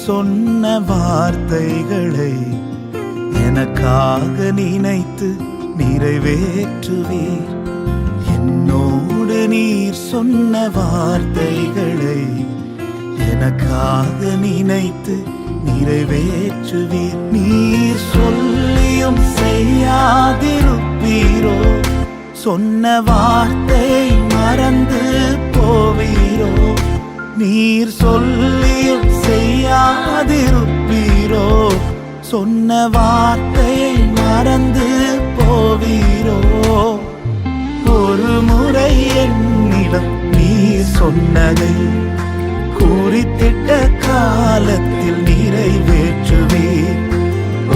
சொன்ன வார்த்தைகளை எனக்காக நினைத்து நிறைவேற்றுவீர். என்னோடு நீர் சொன்ன வார்த்தைகளை எனக்காக நினைத்து நிறைவேற்றுவீர். நீர் சொல்லியும் செய்யாதிருப்பீரோ? சொன்ன வார்த்தை மறந்து போவீரோ? நீர் சொல்லியும் செய்யாதிருப்பீரோ? சொன்ன வார்த்தையை மறந்து போவீரோ? ஒரு முறை என்னிடம் நீர் சொன்னதை குறித்திட்ட காலத்தில் நிறைவேற்றுவீர்.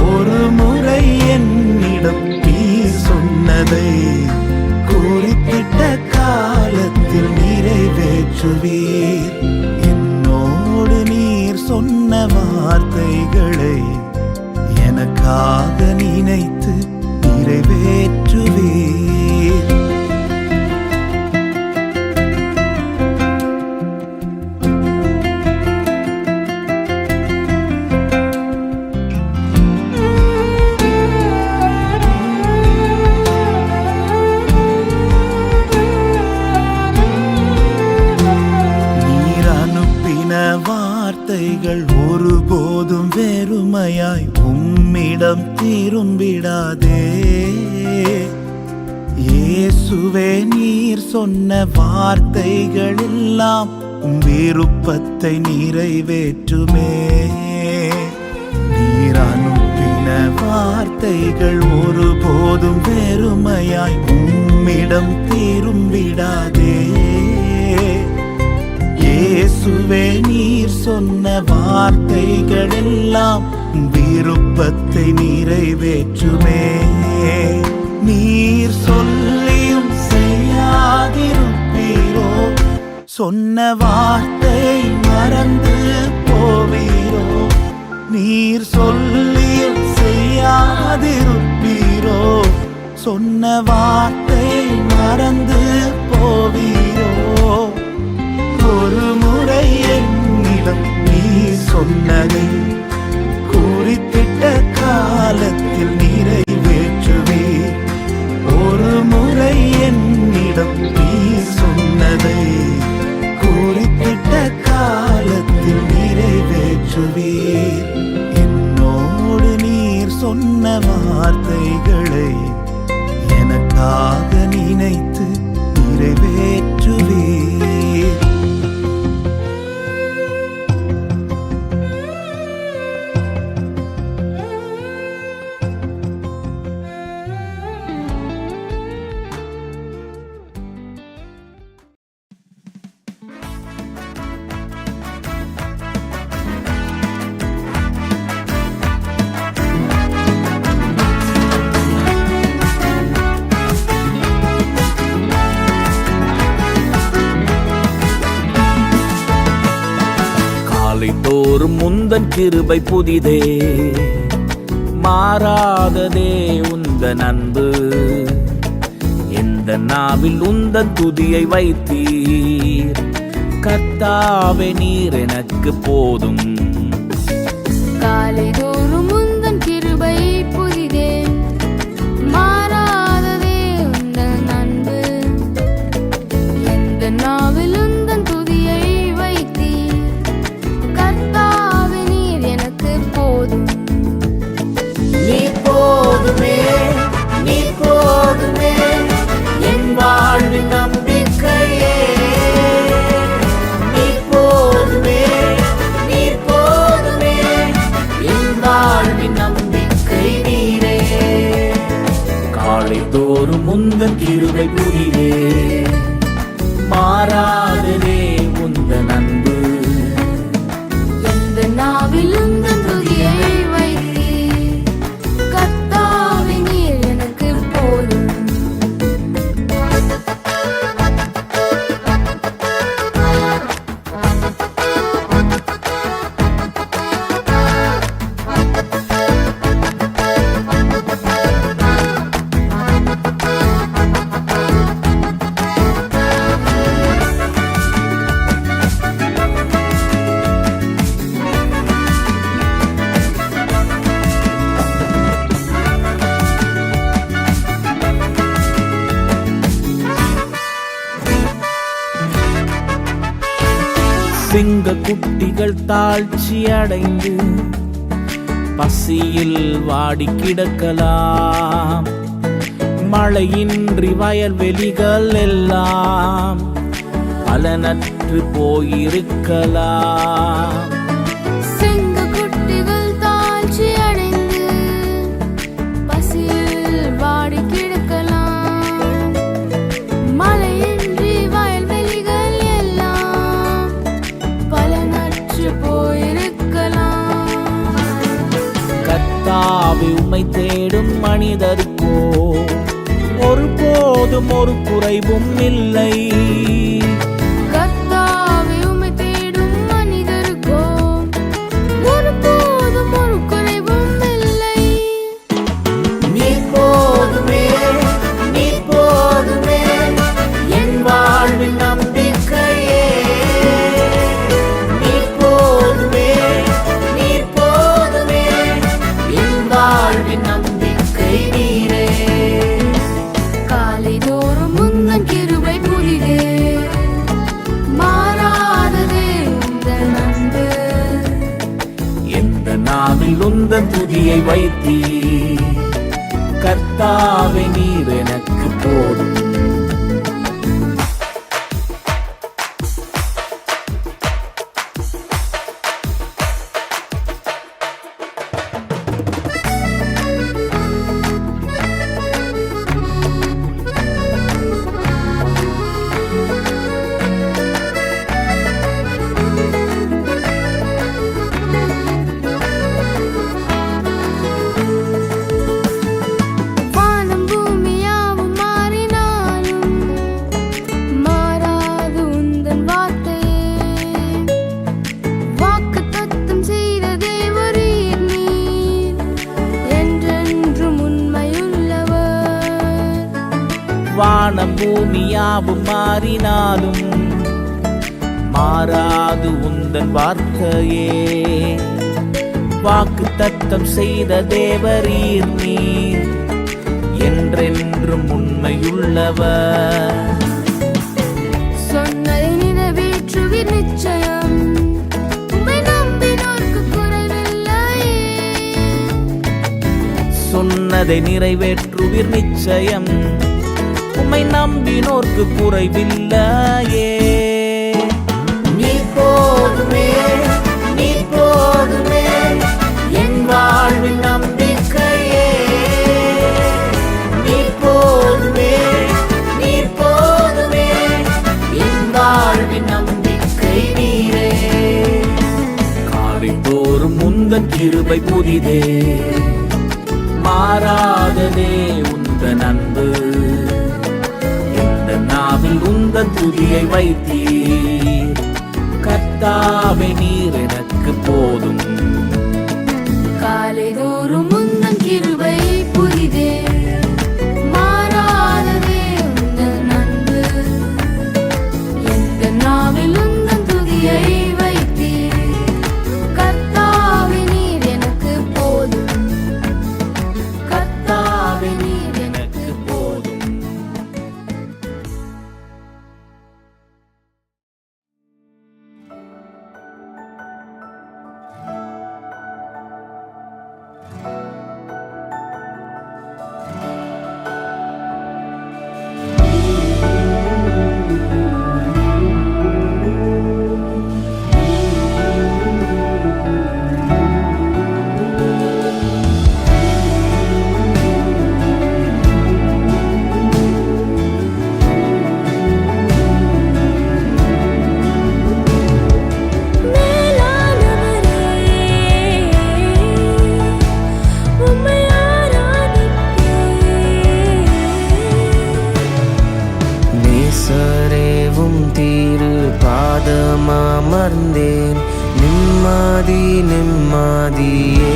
ஒரு முறை என்னிடம் நீர் சொன்னதை குறித்திட்ட காலத்தில் நிறைவேற்றுவீர். என்னோடு நீர் சொன்ன வார்த்தைகளை எனக்காக நினைத்து நிறைவேற்றுவீர். வார்த்தைகள் ஒருபோதும் வெறுமையாய் உம்மிடம் திரும்பிடாதே. இயேசுவே, நீர் சொன்ன வார்த்தைகள் எல்லாம் உம் விருப்பத்தை நிறைவேற்றுமே. நீர் அனுப்பின வார்த்தைகள் ஒருபோதும் வெறுமையாய் உம்மிடம் திரும்பிடாதே. இயேசுவே, நீர் சொன்ன வார்த்தைகள் எல்லாம் விருப்பத்தை நிறைவேற்றுமே. நீர் சொல்லியும் செய்யாதிருப்பீரோ? சொன்ன வார்த்தை மறந்து போவீரோ? நீர் சொல்லியும் செய்யாதிருப்பீரோ? சொன்ன வார்த்தை மறந்து போவீரோ? ஒரு முறை என்னிடம் நீர் சொன்னதை குறித்திட்ட காலத்தில் நிறைவேற்றுவீர். ஒரு முறை என்னிடம் நீர் சொன்னதை குறித்திட்ட காலத்தில் நிறைவேற்றுவீர். என்னோடு நீர் சொன்ன வார்த்தைகளை எனக்காக நினைத்து நிறைவேற்றுவீர். தோறும் முந்தன் கிருபை புதிதே, மாறாததே உந்தன் அன்பு. எந்த நாவில் உந்தன் துதியை வைத்தீர். கர்த்தாவே, நீர் எனக்கு போதும். காலை தோறும் முந்தன் கிருபை புதிதே, மாறாததே உந்தன் அன்பு. எந்த நாவில் உந்தன் துதியை வைத்தீர். கர்த்தாவே, நீர் எனக்கு போதும். நீ போதுமே, நீ போதுமே, என் வாழ்வின் நம்பிக்கையே. நீ போதுமே, நீ போதுமே, என் வாழ்வின் நம்பிக்கை நீரே. காலை தோறும் முந்தன் கிருபை புதிதே, மாறாததே உந்தன் அன்பு. எந்த நாவில் உந்தன் துதியை வைத்தீர். கர்த்தாவே, நீர் எனக்கு போதும். சிங்க குட்டிகள் தாழ்ச்சி அடைந்து பசியில் வாடி கிடக்கலாம். மழையின்றி வயல்வெளிகள் எல்லாம் பலனற்று போயிருக்கலாம். சிங்க குட்டிகள் தாழ்ச்சி அடைந்து பசியில் வாடி கிடக்கலாம். மழையின்றி வயல்வெளிகள் எல்லாம் பலனற்று போயிருக்கலாம். கர்த்தாவே, உம்மை தேடும் மனிதருக்கோ ஒருபோதும் ஒரு குறைவும் இல்லை. கர்த்தாவே, உம்மை தேடும் மனிதருக்கோ ஒருபோதும் ஒரு குறைவும் இல்லை. நீர் போதுமே, நீர் போதுமே, என் வாழ்வின் நம்பிக்கையே. நீர் போதுமே, நீர் போதுமே, என் வாழ்வின் நம்பிக்கை நீரே. காலைதோறும் உந்தன் கிருபை புதிதே, மாறாததே உந்தன் அன்பு. எந்த நாவில் உந்தன் துதியை வைத்தீர். கர்த்தாவே, நீர் எனக்கு போதும். வானம் பூமியாவும் மாறினாலும் மாறாது உந்தன் வார்த்தையே. வாக்குத்தத்தம் செய்த தேவரீர் நீர், என்றென்றும் உண்மையுள்ளவர். வானம் பூமியாவும் மாறினாலும் மாறாது உந்தன் வார்த்தையே. வாக்கு தத்தம் செய்த தேவரீர் நீர், என்றென்றும் உண்மையுள்ளவர். சொன்னதை நிறைவேற்றுவீர் நிச்சயம், உம்மை நம்பினோர்க்கு குறைவில்லையே. சொன்னதை நிறைவேற்றுவீர் நிச்சயம், உம்மை நம்பினோர்க்கு குறைவில்லையே. நீர் போதுமே, நீர் போதுமே, என் வாழ்வின் நம்பிக்கையே. நீர் போதுமே, நீர் போதுமே, என் வாழ்வின் நம்பிக்கை நீரே. காலைதோறும் உந்தன் கிருபை புதிதே, மாறாததே உந்தன் அன்பு. எந்த நாவில் உந்தன் துதியை வைத்தீர். கர்த்தாவே, நீர் எனக்கு போதும். காலைதோறும் உந்தன் கிருபை புதிதே, மாறாததே உந்தன் அன்பு. எந்த நாவில் உந்தன் துதியை வைத்தீர். கர்த்தாவே, நீர் எனக்கு போதும். கர்த்தாவே, நீர் எனக்கு போதும். பாதமாமர்ந்தேன் நிம்மதி நிம்மதியே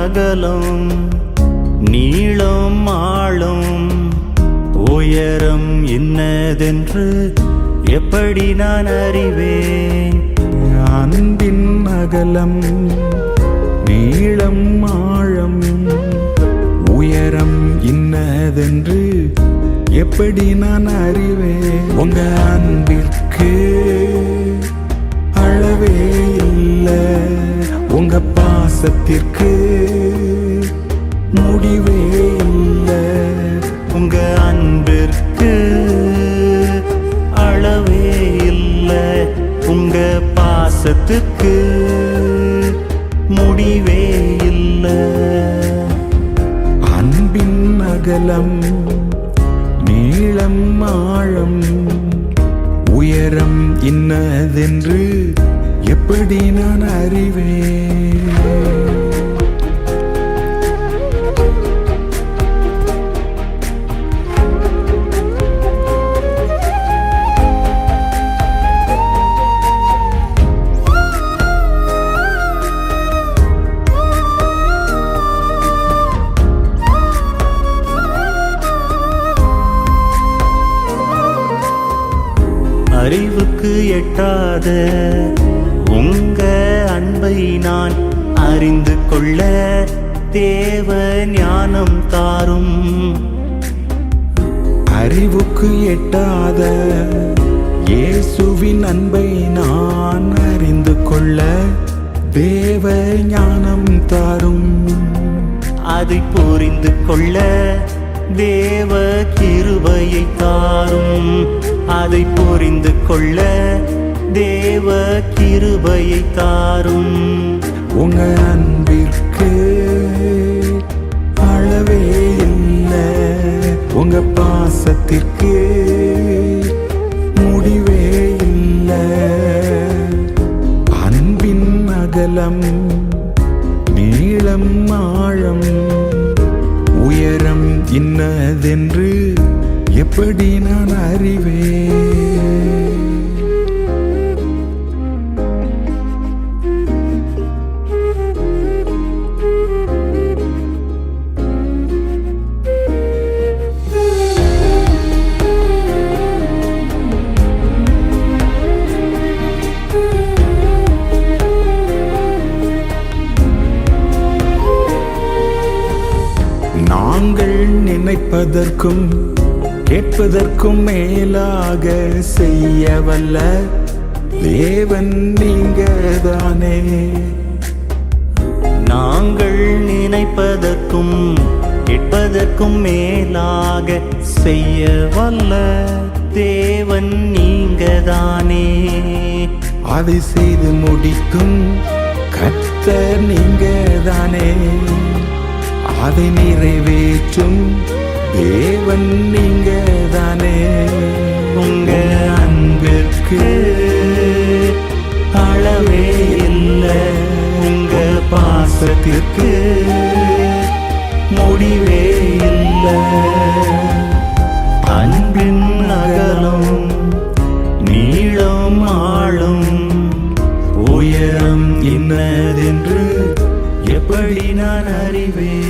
அகலம் நீளம் ஆழம் உயரம் இன்னதென்று எப்படி நான் அறிவேன்? அன்பின் அகலம் நீளம் ஆழம் உயரம் இன்னதென்று எப்படி நான் அறிவேன்? உங்க அன்பிற்கு அளவே இல்லை, உங்க பாசத்திற்கு முடிவே இல்லை. உங்க அன்பிற்கு அளவே இல்லை, உங்க பாசத்துக்கு முடிவே இல்லை. அன்பின் அகலம் நீளம் ஆழம் உயரம் இன்னதென்று எப்படி நான் அறிவேன்? அறிவுக்கு எட்டாத உங்க அன்பை நான் அறிந்து கொள்ள தேவ ஞானம் தாரும். அறிவுக்கு எட்டாத இயேசுவின் அன்பை நான் அறிந்து கொள்ள தேவ ஞானம் தாரும். அதை புரிந்து கொள்ள தேவ கிருபையை தாரும். அதை புரிந்து கொள்ள தேவ கிருபையை தாரும். உங்க அன்பிற்கு அளவே இல்லை, உங்க பாசத்திற்கு முடிவே இல்லை. அன்பின் அகலம் நீளம் ஆழம் உயரம் இன்னதென்று எப்படி நான் அறிவேன்? நாங்கள் நினைப்பதற்கும் கேட்பதற்கும் மேலாக செய்ய வல்ல தேவன் நீங்கதானே. நாங்கள் நினைப்பதற்கும் கேட்பதற்கும் மேலாக செய்ய வல்ல தேவன் நீங்கதானே. அதை செய்து முடிக்கும் கர்த்தர் நீங்கதானே. அதை நிறைவேற்றும் தேவன் நீங்கதானே. உங்க அன்பிற்கு அளவே இல்லை, உங்க பாசத்திற்கு முடிவே இல்லை. அன்பின் அகலம் நீளம் ஆழம் உயரம் இன்னதென்று எப்படி நான் அறிவேன்?